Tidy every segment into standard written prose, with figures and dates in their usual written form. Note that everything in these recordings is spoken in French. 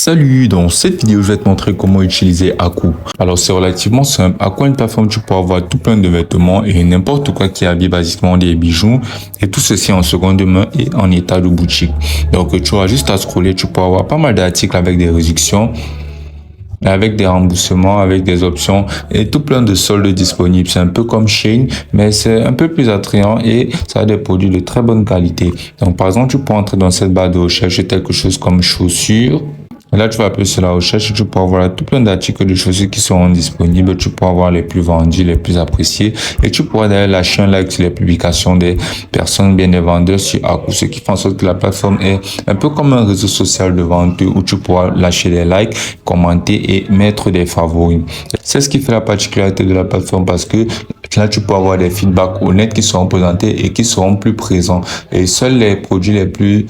Salut, dans cette vidéo, je vais te montrer comment utiliser Aku. Alors, c'est relativement simple. Aku est une plateforme où tu peux avoir tout plein de vêtements et n'importe quoi qui habille basiquement des bijoux. Et tout ceci en seconde main et en état de boutique. Donc, tu auras juste à scroller. Tu peux avoir pas mal d'articles avec des réductions, avec des remboursements, avec des options et tout plein de soldes disponibles. C'est un peu comme Shein, mais c'est un peu plus attrayant et ça a des produits de très bonne qualité. Donc, par exemple, tu peux entrer dans cette barre de recherche quelque chose comme chaussures. Et là, tu vas appuyer sur la recherche et tu peux avoir tout plein d'articles de chaussures qui seront disponibles. Tu peux avoir les plus vendus, les plus appréciés. Et tu pourras d'ailleurs lâcher un like sur les publications des personnes, bien des vendeurs sur Aku. Ce qui fait en sorte que la plateforme est un peu comme un réseau social de vente où tu pourras lâcher des likes, commenter et mettre des favoris. C'est ce qui fait la particularité de la plateforme parce que là, tu peux avoir des feedbacks honnêtes qui seront présentés et qui seront plus présents. Et seuls les produits les plus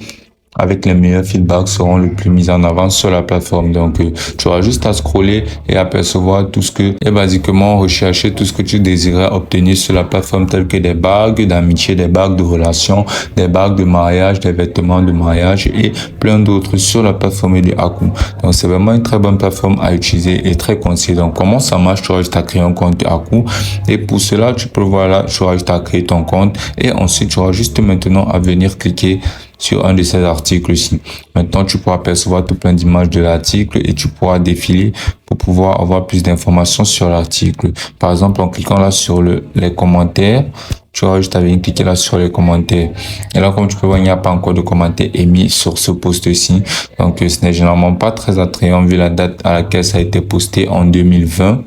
avec les meilleurs feedbacks seront le plus mis en avant sur la plateforme. Donc, tu auras juste à scroller et apercevoir tout ce que est basiquement rechercher, tout ce que tu désirais obtenir sur la plateforme, telles que des bagues d'amitié, des bagues de relation, des bagues de mariage, des vêtements de mariage et plein d'autres sur la plateforme de Aku. Donc, c'est vraiment une très bonne plateforme à utiliser et très conseillée. Donc, comment ça marche? Tu auras juste à créer un compte Aku et pour cela, tu peux voir là, tu auras juste à créer ton compte et ensuite, tu auras juste maintenant à venir cliquer sur un de ces articles-ci. Maintenant, tu pourras percevoir tout plein d'images de l'article et tu pourras défiler pour pouvoir avoir plus d'informations sur l'article. Par exemple, en cliquant là sur les commentaires, tu auras juste à venir cliquer là sur les commentaires. Et là, comme tu peux voir, il n'y a pas encore de commentaires émis sur ce post-ci. Donc, ce n'est généralement pas très attrayant vu la date à laquelle ça a été posté en 2020.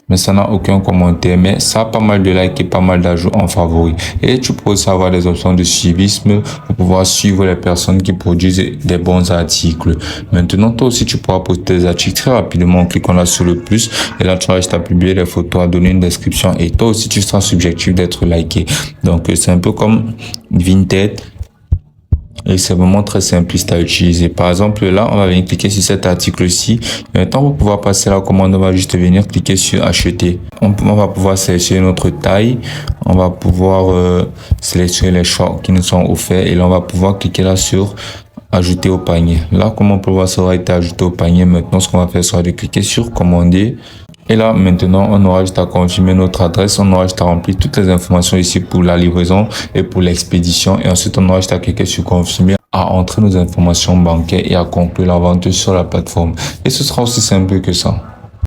Mais ça n'a aucun commentaire, mais ça a pas mal de likes et pas mal d'ajouts en favoris. Et tu peux aussi avoir des options de suivisme pour pouvoir suivre les personnes qui produisent des bons articles. Maintenant, toi aussi, tu pourras poster des articles très rapidement en cliquant là sur le plus. Et là, tu auras juste à publier les photos, à donner une description. Et toi aussi, tu seras subjectif d'être liké. Donc, c'est un peu comme Vinted. Et c'est vraiment très simpliste à utiliser. Par exemple, là, on va venir cliquer sur cet article-ci. Maintenant, pour pouvoir passer la commande, on va juste venir cliquer sur acheter. On va pouvoir sélectionner notre taille. On va pouvoir sélectionner les choix qui nous sont offerts. Et là, on va pouvoir cliquer là sur ajouter au panier. Là, comme on peut voir, ça aura été ajouté au panier. Maintenant, ce qu'on va faire sera de cliquer sur commander. Et là, maintenant, on aura juste à confirmer notre adresse. On aura juste à remplir toutes les informations ici pour la livraison et pour l'expédition. Et ensuite, on aura juste à cliquer sur confirmer, à entrer nos informations bancaires et à conclure la vente sur la plateforme. Et ce sera aussi simple que ça.